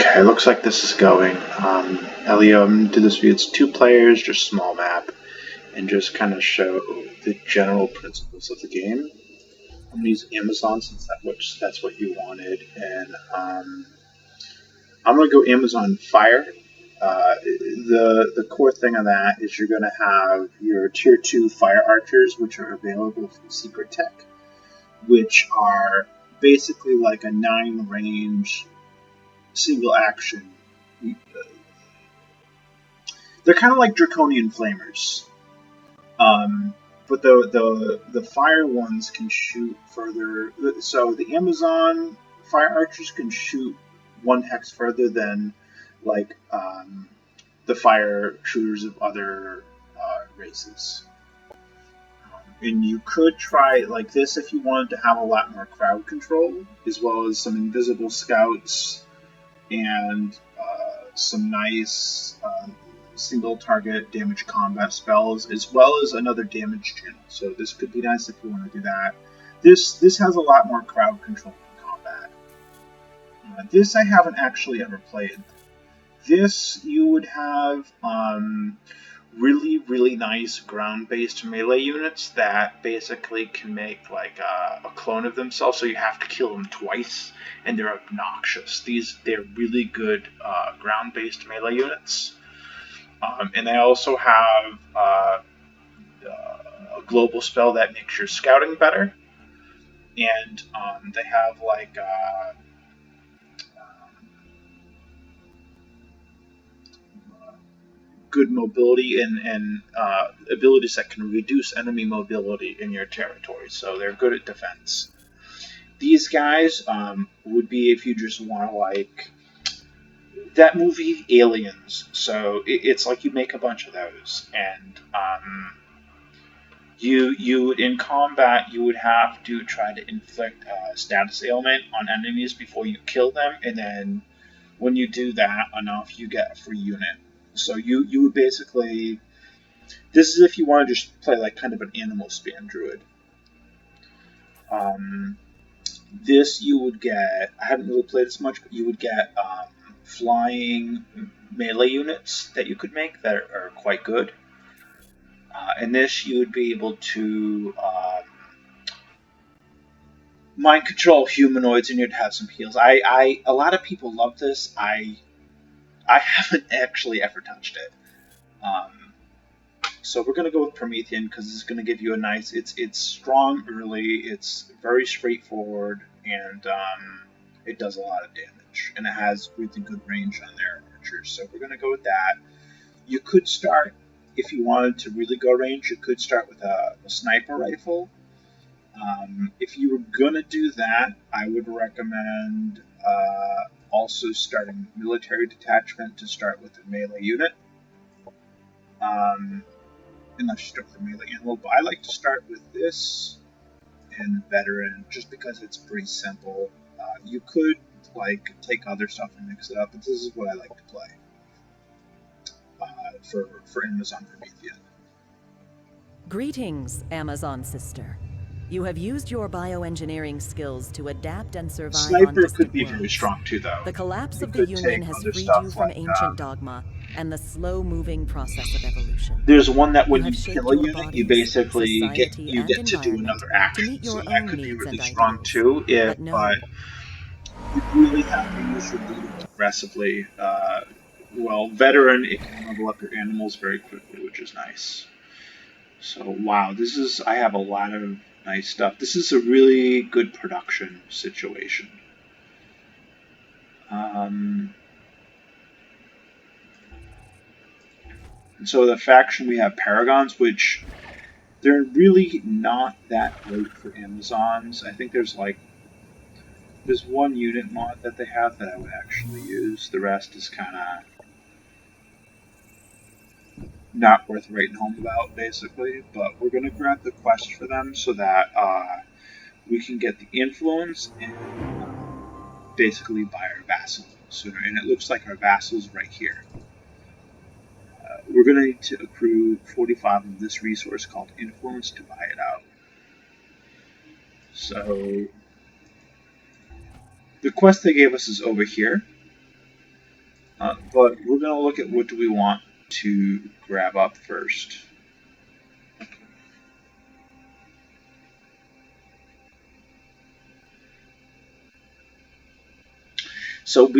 Okay, looks like this is going. Elio, I'm going to do this view. It's 2 players, just small map, and just kind of show the general principles of the game. I'm going to use Amazon since that's what you wanted, and I'm going to go Amazon Fire. The core thing on that is you're going to have your tier 2 fire archers, which are available from Secret Tech, which are basically like a 9 range single action. They're kind of like draconian flamers, but the fire ones can shoot further. So the Amazon fire archers can shoot 1 hex further than like the fire shooters of other races. And you could try like this if you wanted to have a lot more crowd control, as well as some invisible scouts and some nice single target damage combat spells, as well as another damage channel. So this could be nice if you want to do that. This has a lot more crowd control in combat. This I haven't actually ever played. This you would have really nice ground-based melee units that basically can make like a clone of themselves, so you have to kill them twice, and they're obnoxious. They're really good ground-based melee units, and they also have a global spell that makes your scouting better, and they have like good mobility and abilities that can reduce enemy mobility in your territory, so they're good at defense. These guys would be if you just want to like that movie Aliens. So it's like you make a bunch of those, and you in combat you would have to try to inflict status ailment on enemies before you kill them, and then when you do that enough, you get a free unit. So you would basically, this is if you want to just play like kind of an animal spam druid. This you would get, I haven't really played as much, but you would get flying melee units that you could make that are quite good. And this you would be able to mind control humanoids, and you'd have some heals. A lot of people love this. I haven't actually ever touched it. So we're gonna go with Promethean because it's gonna give you a nice. It's strong early. It's very straightforward, and it does a lot of damage, and it has really good range on their archers. So we're gonna go with that. You could start, if you wanted to really go range, you could start with a sniper rifle. If you were gonna do that, I would recommend also starting military detachment to start with a melee unit. Unless you start with a melee animal, but I like to start with this and veteran just because it's pretty simple. You could like take other stuff and mix it up, but this is what I like to play for Amazon Promethean. Greetings, Amazon sister. You have used your bioengineering skills to adapt and survive on Sniper distant could be worlds. very strong too, though. The collapse You of the could Union take has other freed stuff you from like, ancient dogma and the slow-moving process of evolution. there's one that when You you have shaped kill a your unit, you bodies, basically society, and get to do environment another to action. meet So your that own could be needs really and strong ideals. too. But no, You really have to use your building aggressively. Well, veteran, it can level up your animals very quickly, which is nice. So wow, I have a lot of nice stuff. This is a really good production situation. And so the faction we have Paragons, which they're really not that great for Amazons. I think there's one unit mod that they have that I would actually use. The rest is kind of not worth writing home about, basically. But we're gonna grab the quest for them so that we can get the influence and basically buy our vassal sooner. And it looks like our vassal's right here. We're going to need to accrue 45 of this resource called influence to buy it out. So the quest they gave us is over here. But we're going to look at what do we want to grab up first. So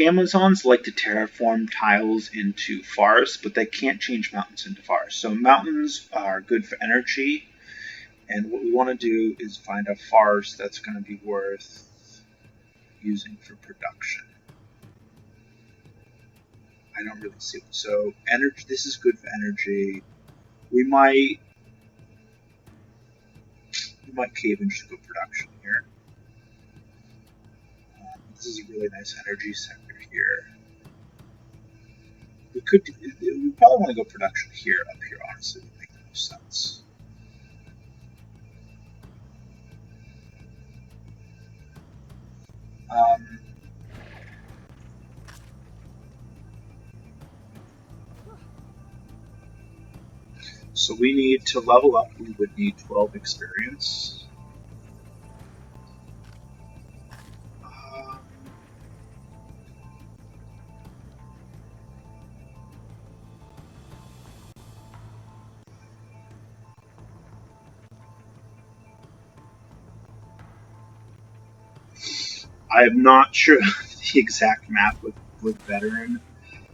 Amazons like to terraform tiles into forests, but they can't change mountains into forests. So mountains are good for energy, and what we want to do is find a forest that's going to be worth using for production. I don't really see it. So energy. This is good for energy. We might cave into good production here. This is a really nice energy sector here. We probably want to go production here, up here, honestly, would make the most sense. So we need to level up, we would need 12 experience. I'm not sure the exact map with veteran.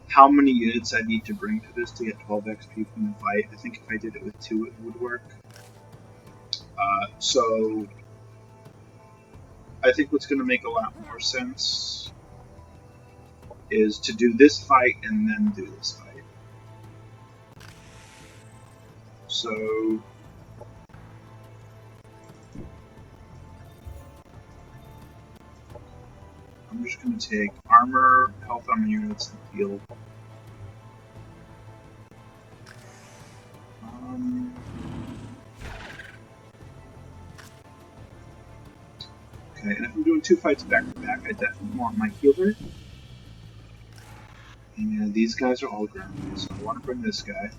How many units I need to bring to this to get 12 XP from the fight. I think if I did it with 2, it would work. So I think what's going to make a lot more sense is to do this fight and then do this fight. So I'm just going to take armor, health armor units, and heal. Okay, and if I'm doing 2 fights back to back, I definitely want my healer. And these guys are all grounded, so I want to bring this guy.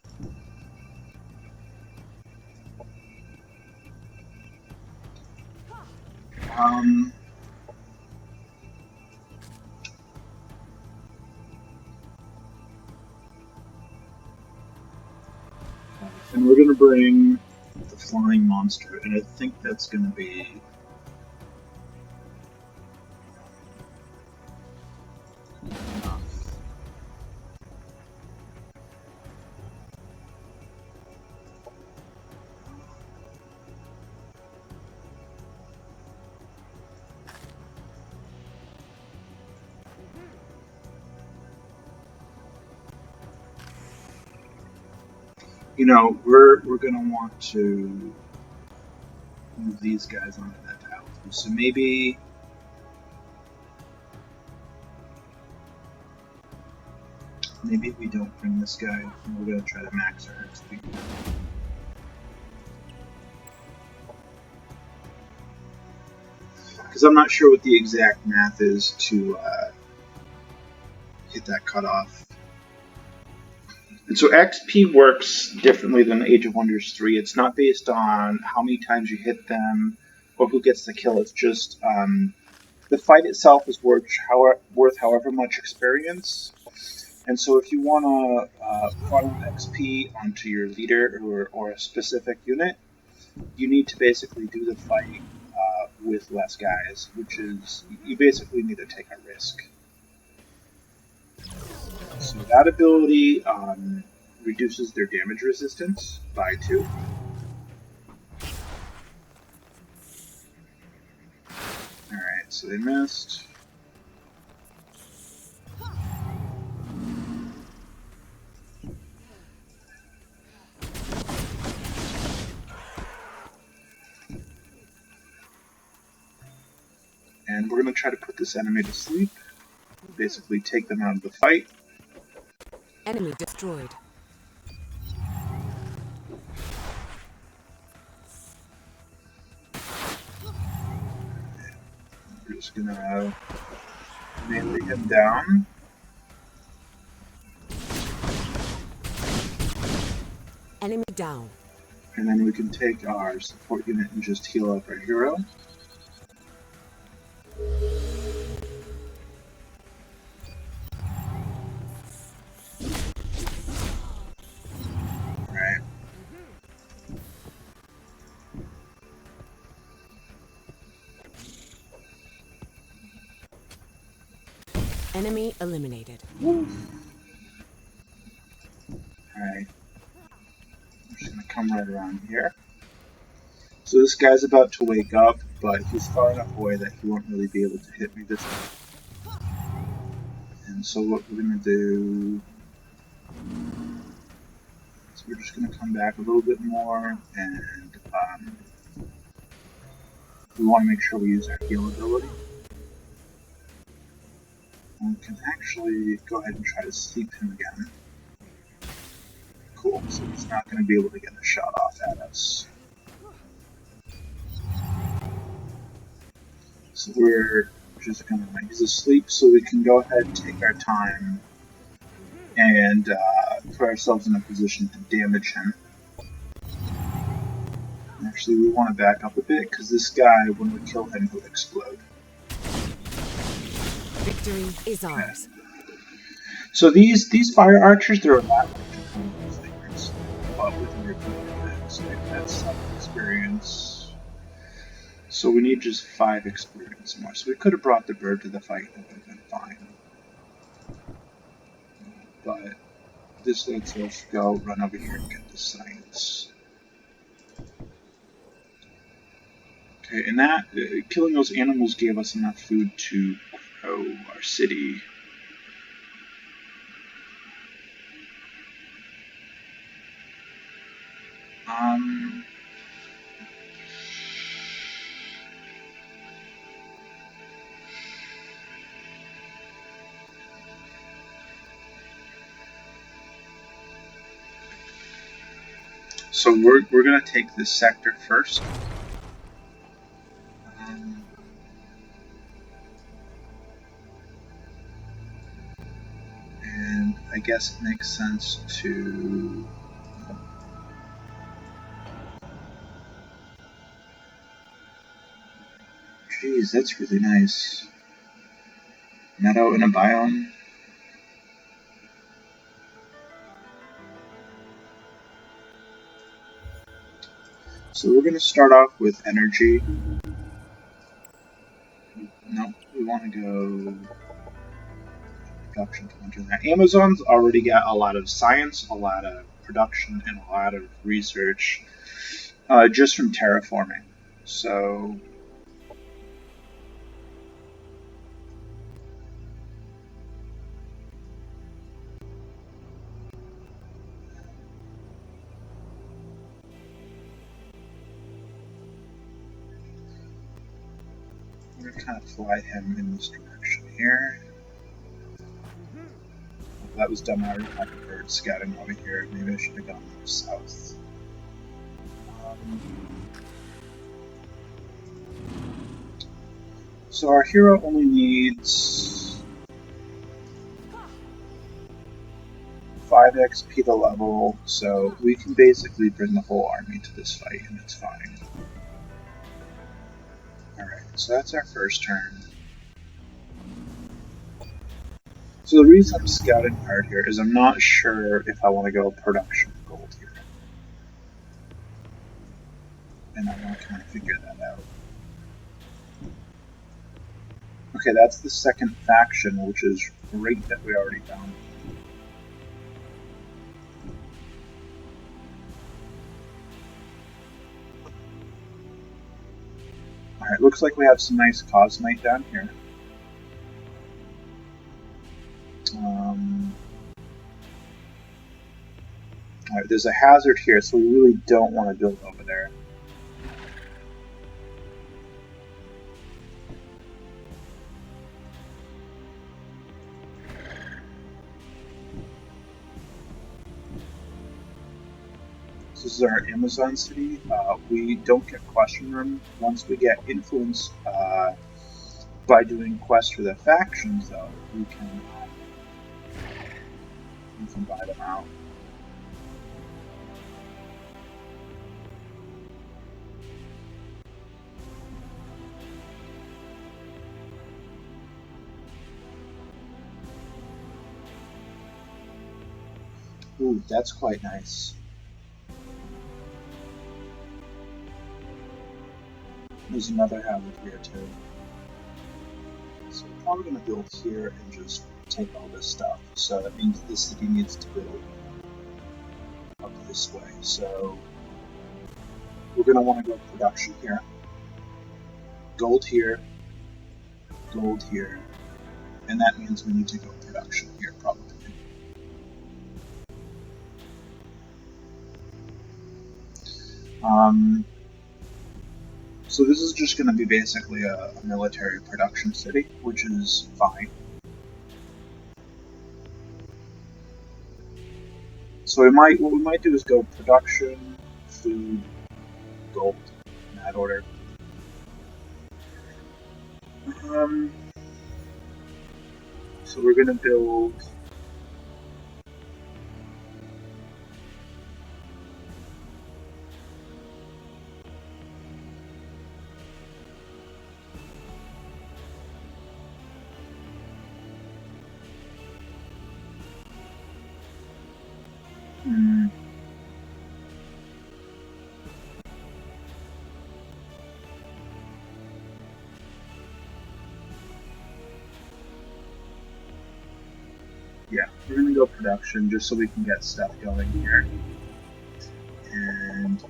And we're going to bring the flying monster, and I think that's going to be enough. You know, we're going to want to move these guys onto that tile. So maybe we don't bring this guy, and we're going to try to max our XP. Because I'm not sure what the exact math is to hit that cutoff. And so XP works differently than Age of Wonders 3. It's not based on how many times you hit them or who gets the kill. It's just the fight itself is worth however much experience. And so if you want to funnel XP onto your leader or a specific unit, you need to basically do the fight with less guys, which is, you basically need to take a risk. So that ability reduces their damage resistance by 2. Alright, so they missed. And we're going to try to put this enemy to sleep. Basically take them out of the fight. Enemy destroyed. We're just going to melee him down. Enemy down. And then we can take our support unit and just heal up our hero. Enemy eliminated. Alright. I'm just gonna come right around here. So this guy's about to wake up, but he's far enough away that he won't really be able to hit me this time. And so what we're gonna do is we're just gonna come back a little bit more, and we want to make sure we use our heal ability. And we can actually go ahead and try to sleep him again. Cool, so he's not going to be able to get a shot off at us. So we're just going to, he's asleep, so we can go ahead and take our time and put ourselves in a position to damage him. Actually, we want to back up a bit, because this guy, when we kill him, he'll explode. Victory is ours. So these fire archers, they're a lot like Draconian Flamers, but with more effects. So that's 7 experience. So we need just 5 experience more. So we could have brought the bird to the fight and it would have been fine. But this lets us go run over here and get the science. Okay, and that killing those animals gave us enough food to grow our city. So we're gonna take this sector first. And I guess it makes sense to Jeez, that's really nice. Meadow in a biome. So we're going to start off with energy. Nope, we want to go production 200. Amazon's already got a lot of science, a lot of production, and a lot of research just from terraforming. So I'm going to kind of fly him in this direction here. That was dumb. I already had a bird scouting over here. Maybe I should have gone south. So our hero only needs 5 XP to level, so we can basically bring the whole army to this fight and it's fine. Alright, so that's our first turn. So the reason I'm scouting hard here is I'm not sure if I want to go production gold here. And I want to kind of figure that out. Okay, that's the second faction, which is great that we already found. Alright, looks like we have some nice Cosmite down here. Alright, there's a hazard here, so we really don't want to build over there. This is our Amazon city. We don't get question room. Once we get influence by doing quests for the factions, though, we can buy them out. Ooh, that's quite nice. There's another hazard here too. So we're probably going to build here and just take all this stuff. So that means this city needs to build up this way. So we're going to want to go production here. Gold here. Gold here. And that means we need to go production here, probably. So this is just going to be basically a military production city, which is fine. So what we might do is go production, food, gold, in that order. So we're going to build... Yeah, we're going to go production just so we can get stuff going here. And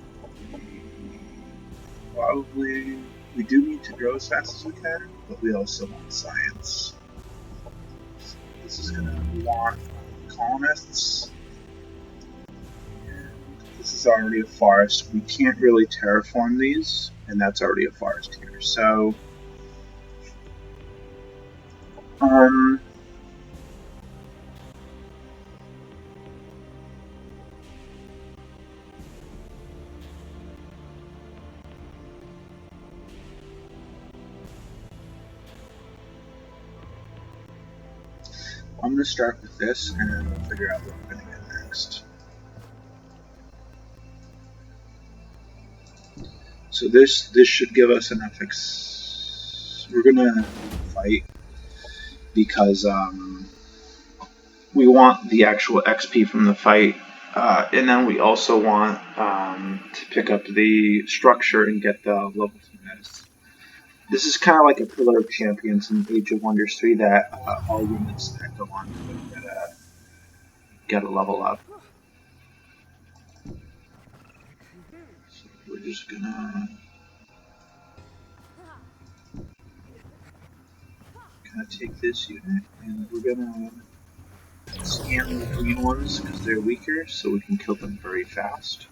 we do need to grow as fast as we can, but we also want science. So this is going to want colonists. And this is already a forest. We can't really terraform these, and that's already a forest here. So, I'm going to start with this, and then we'll figure out what we're going to get next. So this should give us enough. We're going to fight because we want the actual XP from the fight, and then we also want to pick up the structure and get the level from this. This is kind of like a Pillar of Champions in Age of Wonders 3 that all units that go on to get a level up. So we're just gonna take this unit and we're gonna scan the green ones because they're weaker so we can kill them very fast.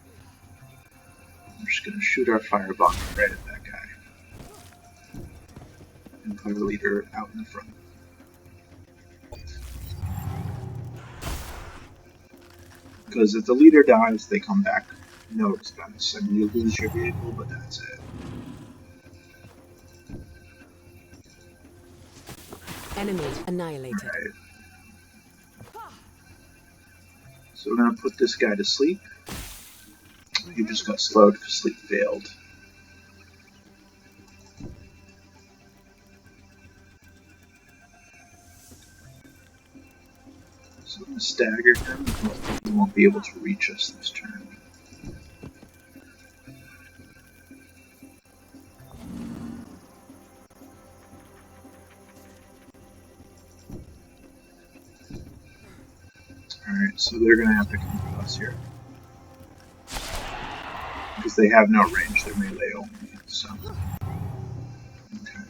We're just gonna shoot our firebomb right at that guy. And put our leader out in the front. Because if the leader dies, they come back no expense. I mean, you lose your vehicle, but that's it. Enemy annihilated. Right. So we're gonna put this guy to sleep. He just got slowed because sleep failed. So I'm going to stagger him. He won't be able to reach us this turn. Alright, so they're going to have to come to us here. Because they have no range, they're melee only, so... Okay.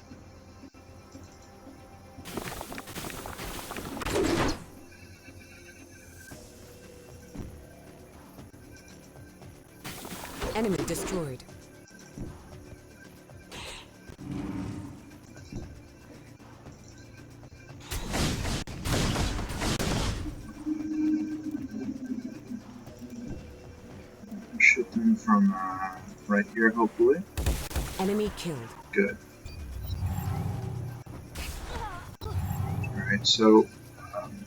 Enemy destroyed. Shoot them from right here, hopefully. Enemy killed. Good. Alright, so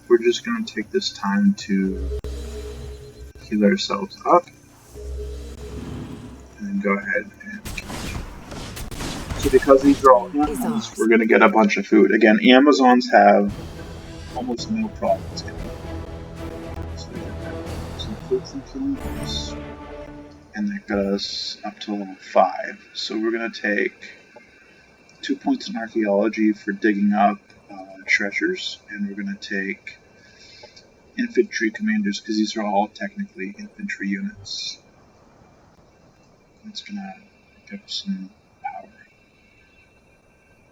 we're just going to take this time to heal ourselves up. And then go ahead and kill them. So because these are all animals, we're going to get a bunch of food. Again, Amazons have almost no problems getting food. So we get some food from humans. And that got us up to level 5. So we're going to take 2 points in archaeology for digging up treasures, and we're going to take infantry commanders because these are all technically infantry units. It's going to give us some power.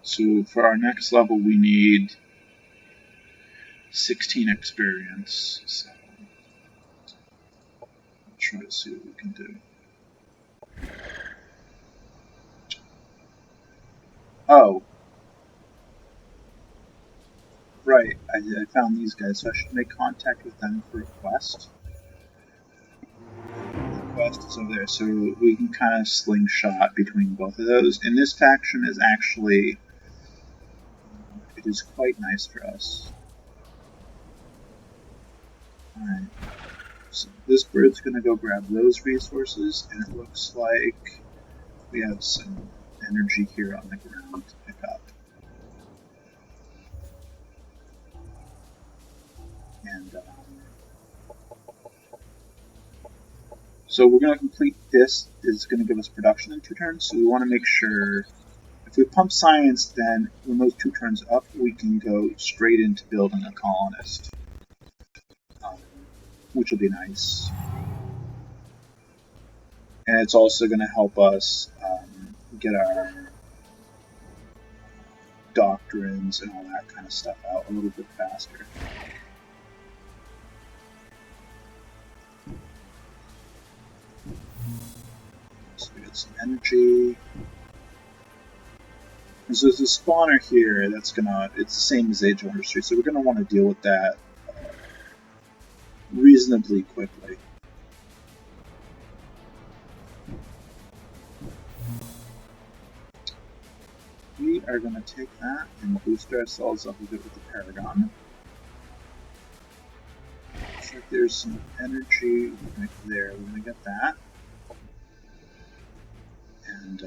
So for our next level, we need 16 experience. So I'll try to see what we can do. Oh. Right, I found these guys, so I should make contact with them for a quest. The quest is over there, so we can kind of slingshot between both of those. And this faction is actually, it is quite nice for us. Alright, so this bird's going to go grab those resources, and it looks like we have some energy here on the ground to pick up. And so we're going to complete this. It's going to give us production in 2 turns, so we want to make sure if we pump science, then when those 2 turns up, we can go straight into building a colonist, which will be nice. And it's also going to help us get our doctrines and all that kind of stuff out a little bit faster. So we get some energy. And so there's a spawner here that's it's the same as Age of Wonders 3, so we're gonna want to deal with that reasonably quickly. We are gonna take that and boost ourselves up a bit with the Paragon. Looks like there's some energy right there. We're gonna get that. And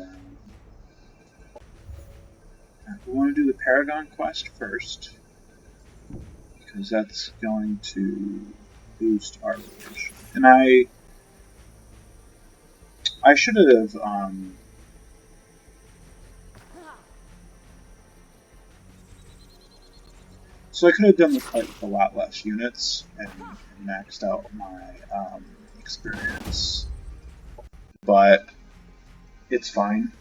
we want to do the Paragon quest first, because that's going to boost our relation. And I should have so I could have done the fight with a lot less units and maxed out my experience, but it's fine.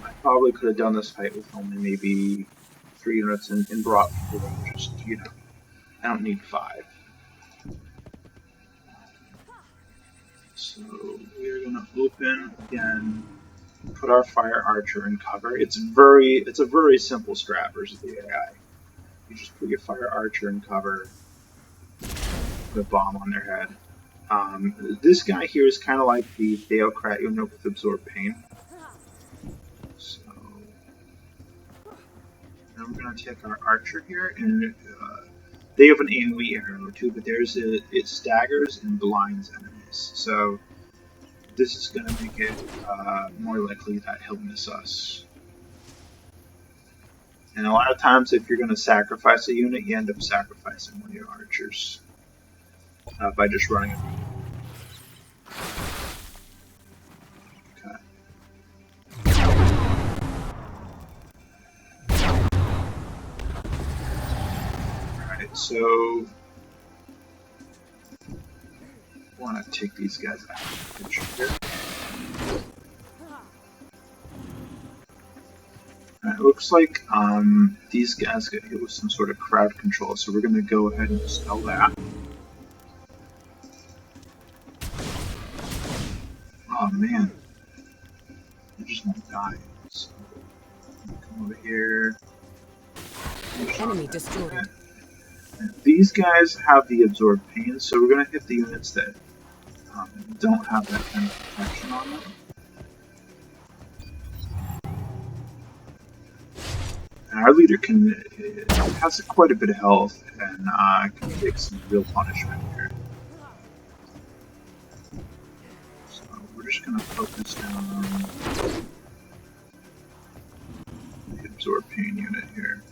I probably could have done this fight with only maybe 3 units and brought people in, just, you know, I don't need 5. So we're going to open again, put our fire archer in cover. It's a very simple strat versus the AI. You just put your fire archer in cover, put a bomb on their head. This guy here is kind of like the Theocrat unit with Absorb Pain. So, now we're going to take our archer here, and they have an AoE arrow too, but it staggers and blinds enemies. So this is going to make it more likely that he'll miss us. And a lot of times, if you're going to sacrifice a unit, you end up sacrificing one of your archers by just running it. So, I want to take these guys out of the picture here. It looks like these guys get hit with some sort of crowd control, so we're going to go ahead and dispel that. Oh man, I just won't die. So, come over here. Enemy destroyed. These guys have the Absorb Pain, so we're going to hit the units that don't have that kind of protection on them. And our leader has quite a bit of health and can take some real punishment here. So we're just going to focus down on the Absorb Pain unit here.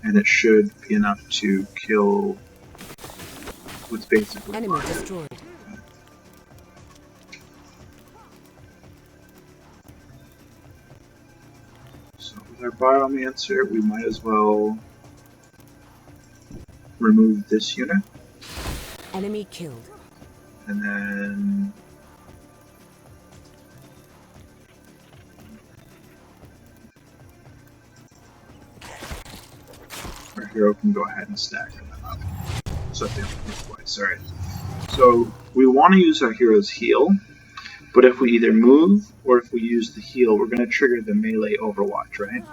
And it should be enough to kill what's basically Enemy destroyed. So with our Biomancer, we might as well remove this unit. Enemy killed. And then our hero can go ahead and stack them up. So they don't hit twice. Alright. So we want to use our hero's heal, but if we either move or if we use the heal, we're going to trigger the melee overwatch, right?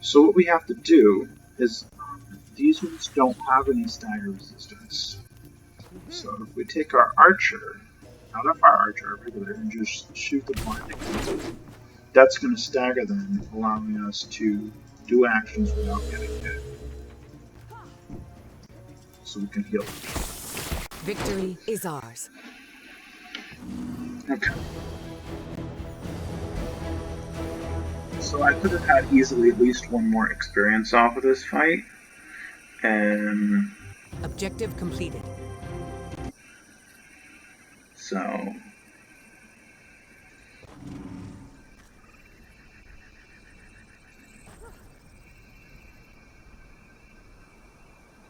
So what we have to do is these ones don't have any stagger resistance. So if we take our archer, not our fire archer, our regular, and just shoot the blinding, that's going to stagger them, allowing us to do actions without getting hit. So we can heal them. Victory is ours. Okay. So I could have had easily at least one more experience off of this fight. And Objective completed. so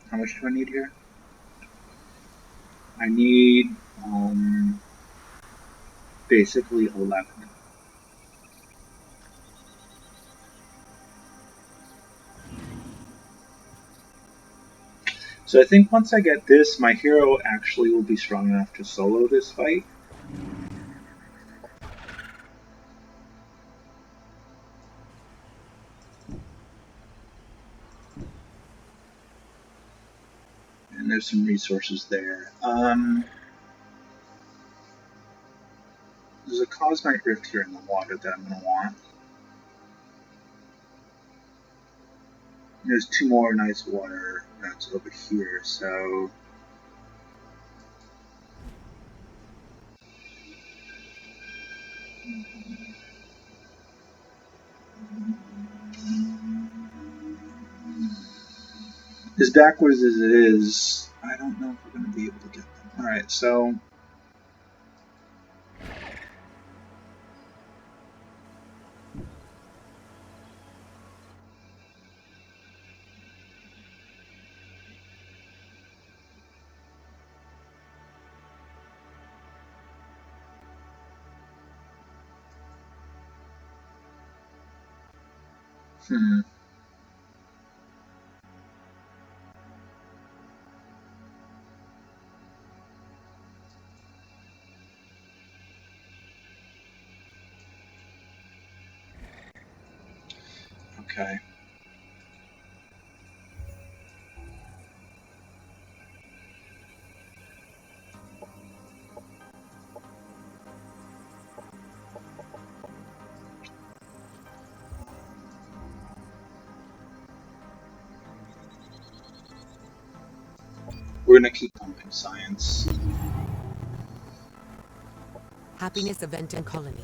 how much do I need here? I need basically 11. So I think once I get this, my hero actually will be strong enough to solo this fight. And there's some resources there. There's a Cosmite Rift here in the water that I'm going to want. There's 2 more nice water that's over here, so as backwards as it is, I don't know if we're going to be able to get them. Alright, so okay. We're going to keep pumping science. Happiness event in colony.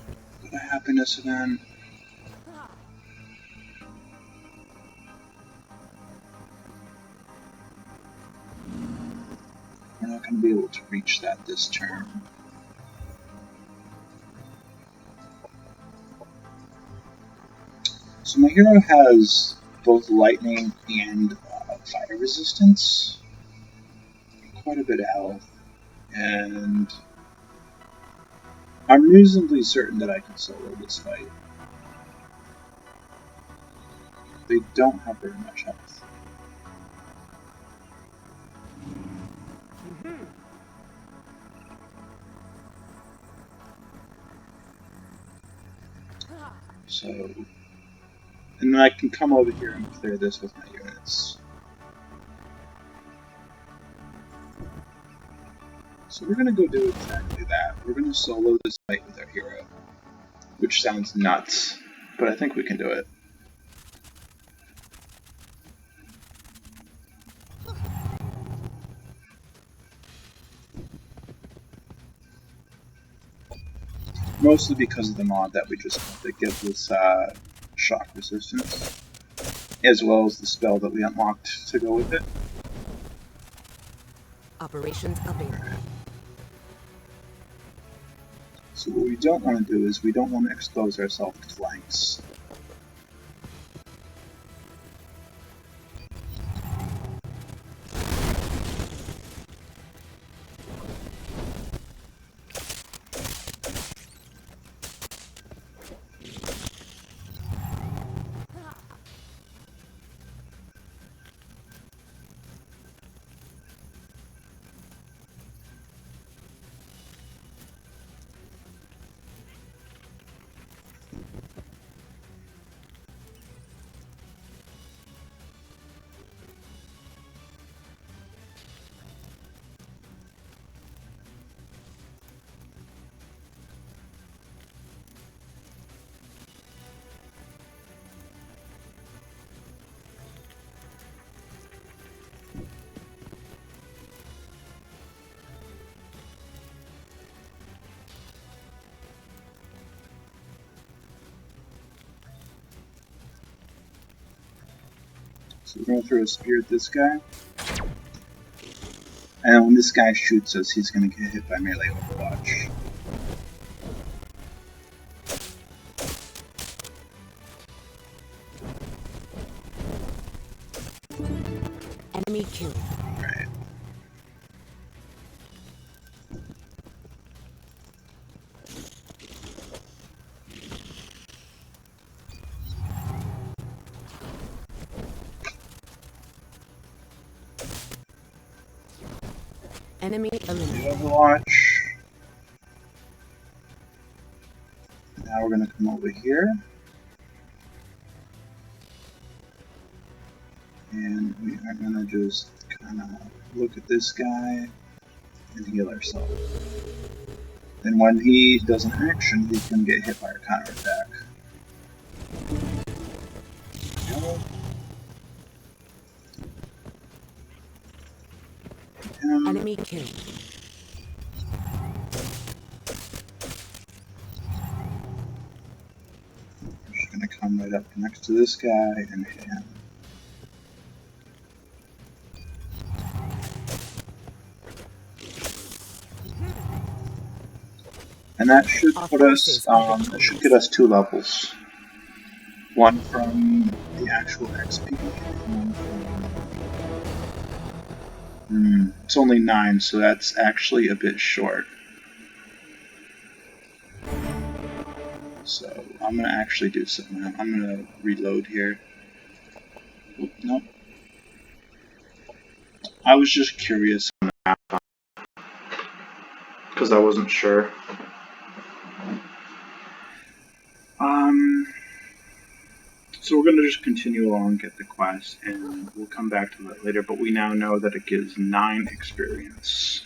A happiness event. We're not going to be able to reach that this turn. So my hero has both lightning and fire resistance. Quite a bit of health. And I'm reasonably certain that I can solo this fight. They don't have very much health. So, and then I can come over here and clear this with my units. So we're going to go do exactly that. We're going to solo this fight with our hero. Which sounds nuts, but I think we can do it. Mostly because of the mod that we just got that gives us shock resistance, as well as the spell that we unlocked to go with it. Operations available. So what we don't want to do is we don't want to expose ourselves to flanks. So we're going to throw a spear at this guy. And when this guy shoots us, he's going to get hit by melee Overwatch. Enemy killed. Right. Enemy eliminated. Overwatch. Now we're going to come over here. And we are going to just kind of look at this guy and heal ourselves. And when he does an action, he's going to get hit by our counterattack. Enemy killed. I'm just going to come right up next to this guy and hit him. And that should put us, that should get us 2 levels. One from the actual XP, and one from... it's only 9, so that's actually a bit short. So I'm going to actually do something. I'm going to reload here. Oop, nope. I was just curious on the map, because I wasn't sure. So we're going to just continue along, get the quest, and we'll come back to that later, but we now know that it gives 9 experience.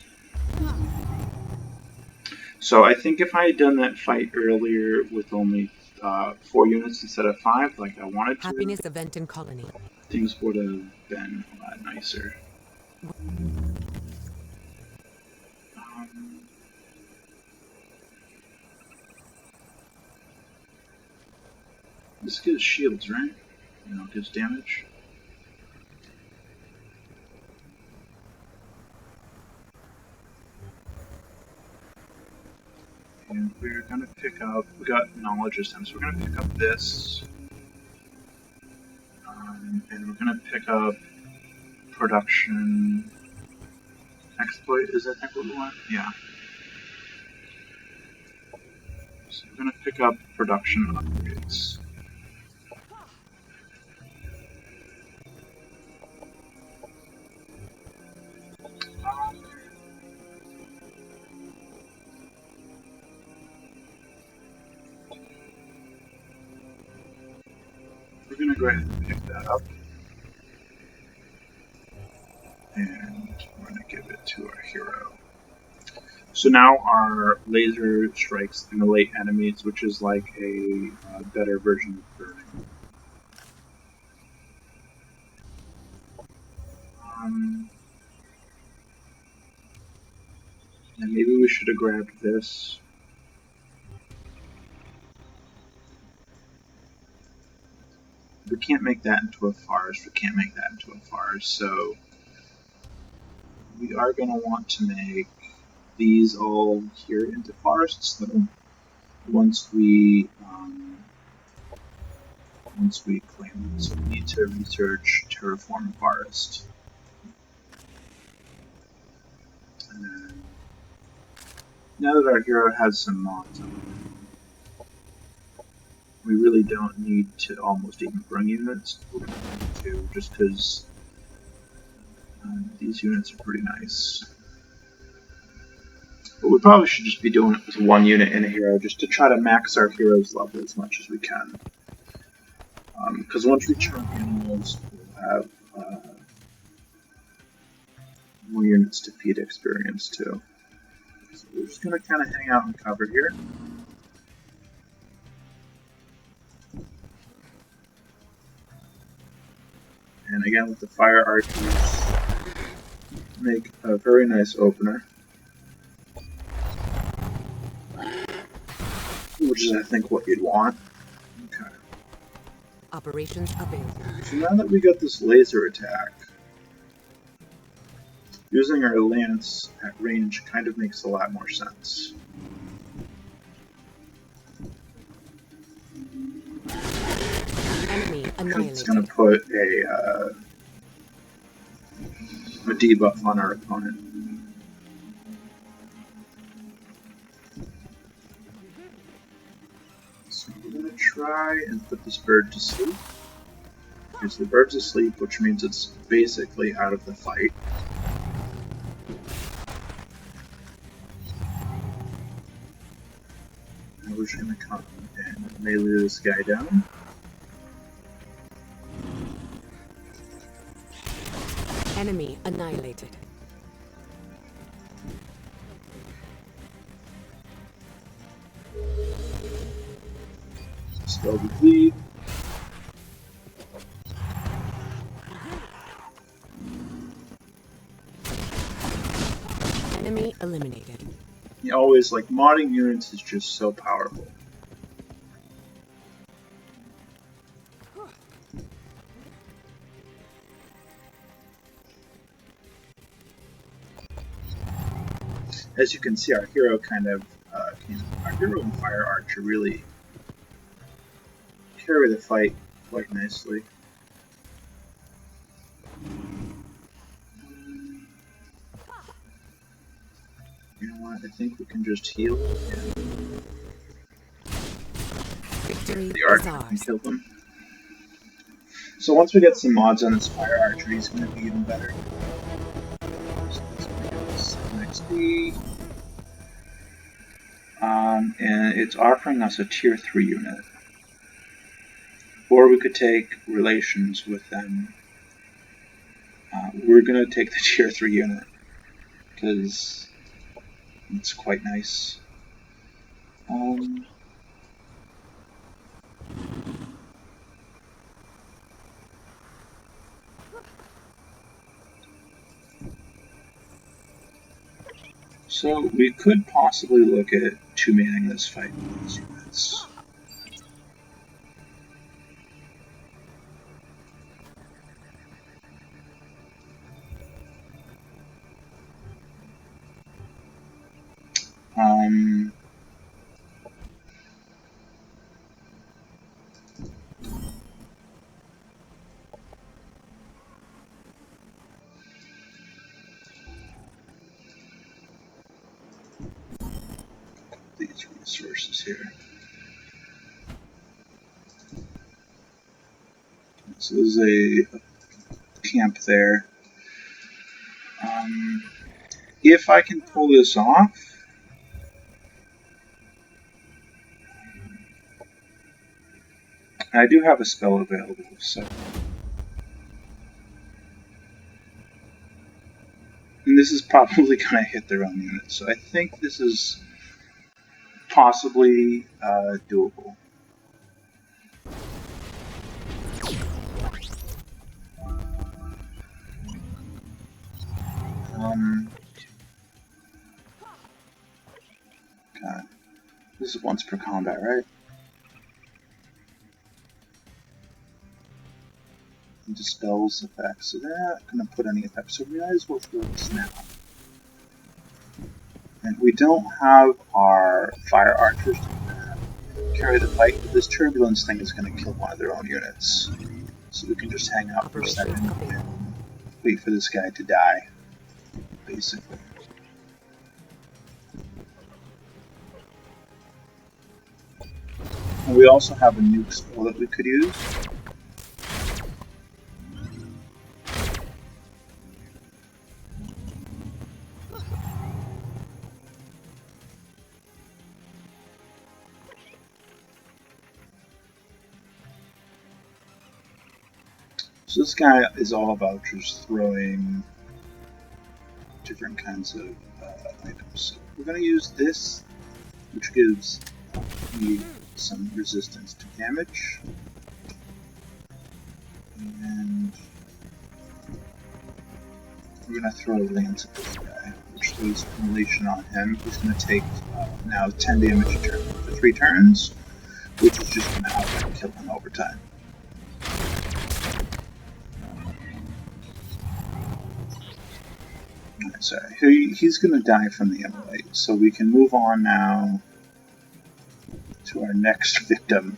So I think if I had done that fight earlier with only 4 units instead of 5, like I wanted to, Happiness event in colony. things would have been a lot nicer. This gives shields, right? You know, gives damage. And we're gonna pick up, we got knowledge this time, so we're gonna pick up this. And we're gonna pick up production exploit, is that what we want? Yeah. So we're gonna pick up production upgrades. We're gonna go ahead and pick that up. And we're gonna give it to our hero. So now our laser strikes immolate enemies, which is like a better version of burning. And maybe we should have grabbed this. We can't make that into a forest. We can't make that into a forest, so We are going to want to make these all here into forests, though. Once we claim them, so we need to research terraform forest. And then, now that our hero has some mods on it, we really don't need to almost even bring units to, just because these units are pretty nice. But we probably should just be doing it with one unit in a hero, just to try to max our hero's level as much as we can. Because once we chunk animals, we'll have more units to feed experience too. So we're just going to kind of hang out and cover here. And again, with the fire archers, make a very nice opener. Which is, I think, what you'd want. Okay. Operations available. So now that we got this laser attack, using our lance at range kind of makes a lot more sense. Enemy annihilated. It's going to put a debuff on our opponent. So we're going to try and put this bird to sleep. Because the bird's asleep, which means it's basically out of the fight. And we're just going to come and melee this guy down. Enemy annihilated. Spell the bleed. Enemy eliminated. Always, like, modding units is just so powerful. As you can see, our hero our hero and fire archer really carry the fight quite nicely. You know what? I think we can just heal and Victory the is archer can ours. kill them. So once we get some mods on this fire archer, he's going to be even better. So let's make this 7XP. And it's offering us a tier 3 unit. Or we could take relations with them. We're going to take the tier 3 unit, because it's quite nice. So we could possibly look at two-manning this fight with these units. These resources here. So there's a camp there. If I can pull this off, I do have a spell available, so. And this is probably going to hit their own unit, so I think this is possibly doable. Okay. This is once per combat, right? dispels effects of that. Gonna put any effects, so we might as well throw this now. And we don't have our fire archers to carry the fight, but this turbulence thing is gonna kill one of their own units. So we can just hang out for a second and wait for this guy to die, basically. And we also have a nuke spell that we could use. So this guy is all about just throwing different kinds of items. So we're going to use this, which gives me some resistance to damage. And we're going to throw a lance at this guy, which throws immolation on him. He's going to take now 10 damage a turn for 3 turns, which is just going to outright kill him over time. Sorry, he's going to die from the immolate, so we can move on now to our next victim.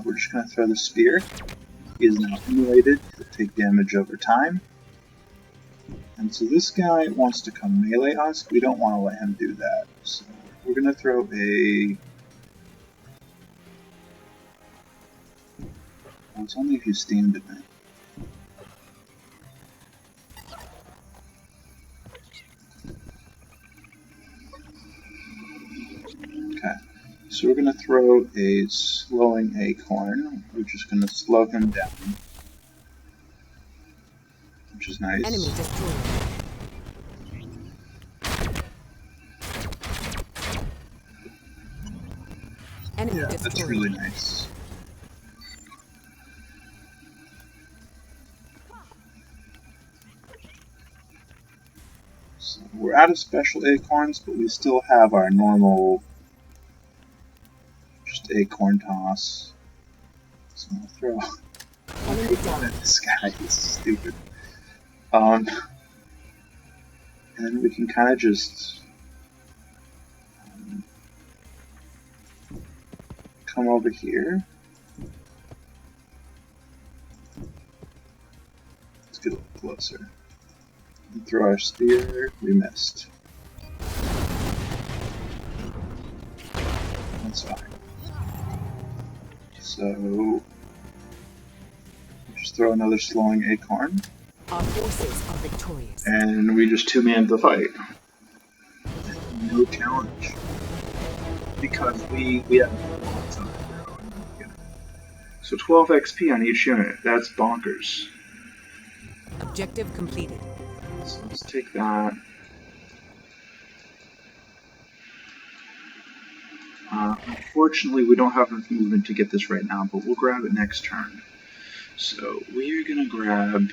We're just going to throw the spear. He is now immolated, he'll take damage over time. And so this guy wants to come melee us, we don't want to let him do that. So we're going to throw a... Well, it's only if you stand in it. So we're going to throw a slowing acorn, which is going to slow him down, which is nice. Enemy destroyed. Enemy Yeah, destroyed. that's really nice. So we're out of special acorns, but we still have our normal acorn toss. So I'm gonna throw an acorn at this guy. This is stupid. And then we can kind of just come over here. Let's get a little closer. And throw our spear. We missed. That's fine. So, just throw another slowing acorn. Our forces are victorious. And we just two-manned the fight. No challenge. Because we have lots of it. So 12 XP on each unit. That's bonkers. Objective completed. So let's take that. Unfortunately, we don't have enough movement to get this right now, but we'll grab it next turn. So we are gonna grab.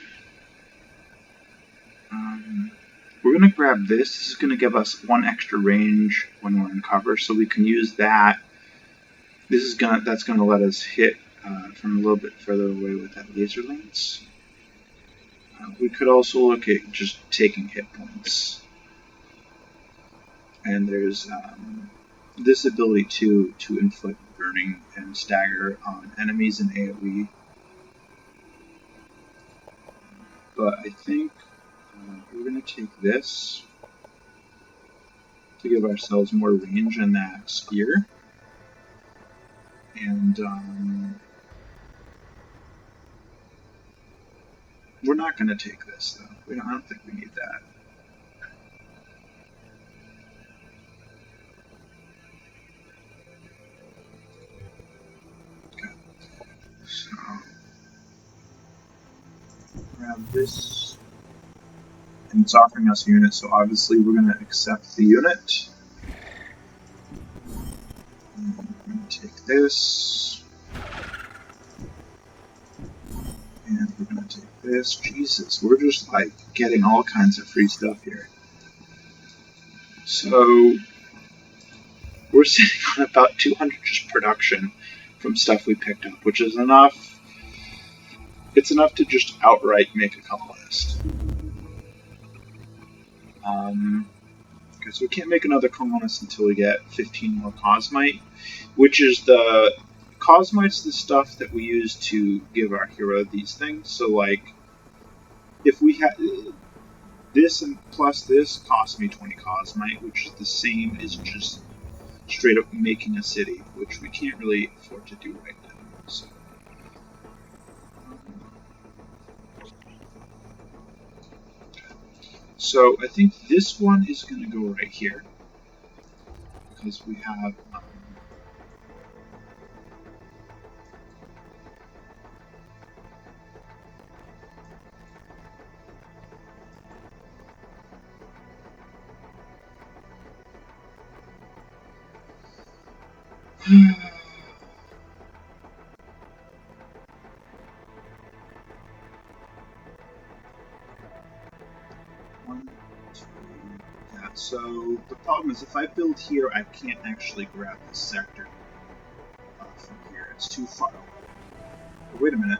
We're gonna grab this. This is gonna give us 1 extra range when we're in cover, so we can use that. That's gonna let us hit from a little bit further away with that laser lance. We could also look at just taking hit points, and there's this ability to inflict burning and stagger on enemies in AoE. But I think we're going to take this to give ourselves more range in that spear. And we're not going to take this, though. I don't think we need that. So, grab this, and it's offering us a unit, so obviously we're going to accept the unit. And we're going to take this, and we're going to take this. Jesus, we're just like getting all kinds of free stuff here. So, we're sitting on about 200 just production from stuff we picked up, which is enough It's enough to just outright make a colonist. Because we can't make another colonist until we get 15 more Cosmite, which is the... Cosmite's the stuff that we use to give our hero these things. So, like, if we had... This and plus this cost me 20 Cosmite, which is the same as just straight up making a city, which we can't really afford to do right now. So I think this one is going to go right here, because we have... One, two, yeah, so the problem is if I build here, I can't actually grab this sector from here. It's too far away. But wait a minute.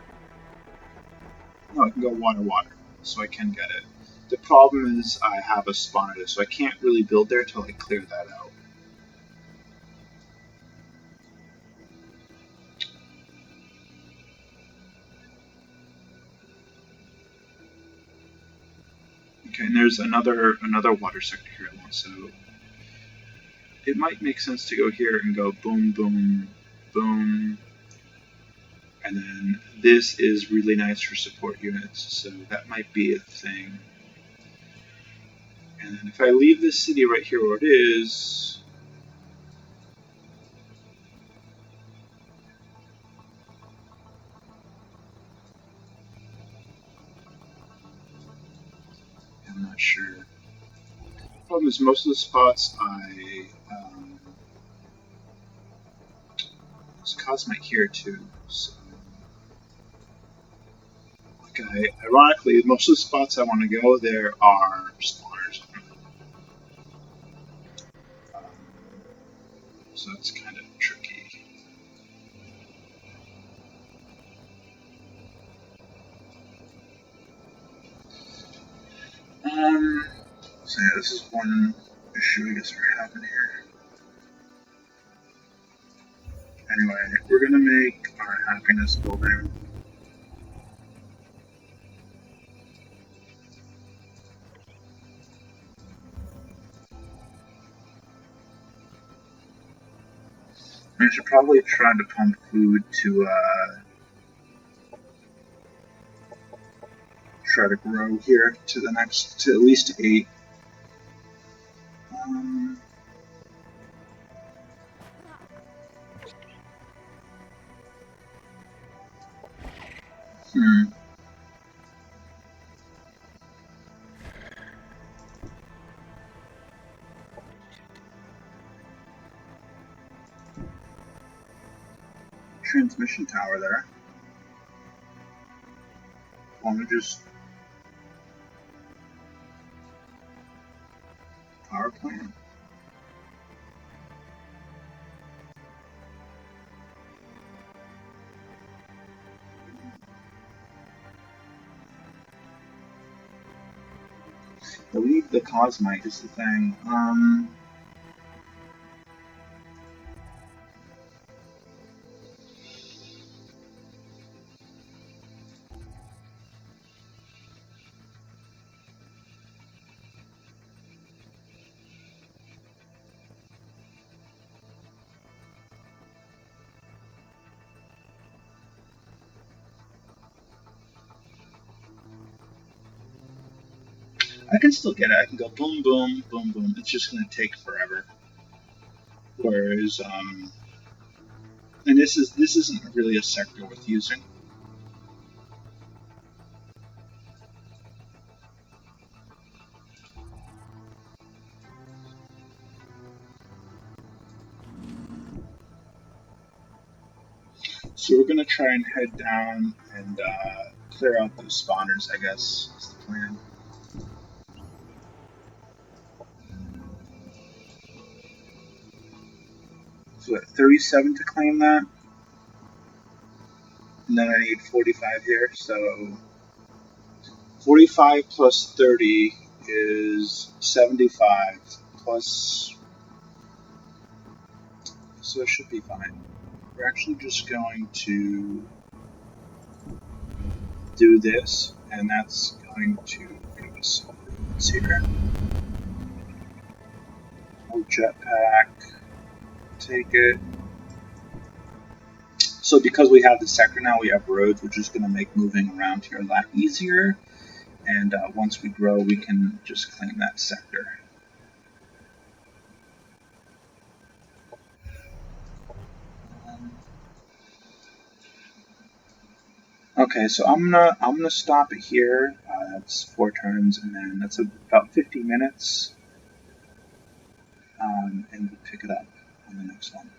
No, I can go water, water, so I can get it. The problem is I have a spawner, so I can't really build there until I clear that out. Okay, and there's another water sector here, so it might make sense to go here and go boom, boom, boom, and then this is really nice for support units, so that might be a thing. And then if I leave this city right here where it is, I'm not sure. The problem is most of the spots there's Cosmite here too, so ironically, most of the spots I want to go there are spawners. So it's kind of tricky. So yeah, this is one issue I guess we're having here. Anyway, we're gonna make our happiness building. I should probably try to pump food to try to grow here to the next, to at least 8. Transmission tower there. Want to just power plant? We need the Cosmite is the thing. I can still get it. I can go boom, boom, boom, boom. It's just going to take forever. Whereas, and this isn't really a sector worth using. So we're going to try and head down and clear out those spawners, I guess, is the plan. So at 37 to claim that. And then I need 45 here, so 45 plus 30 is 75 plus, so it should be fine. We're actually just going to do this, and that's going to give us improvements here. No jetpack, take it. So because we have the sector now, we have roads, which is going to make moving around here a lot easier. And once we grow, we can just claim that sector. Okay, so I'm gonna stop it here. That's 4 turns, and then that's about 50 minutes, and we'll pick it up on the next one.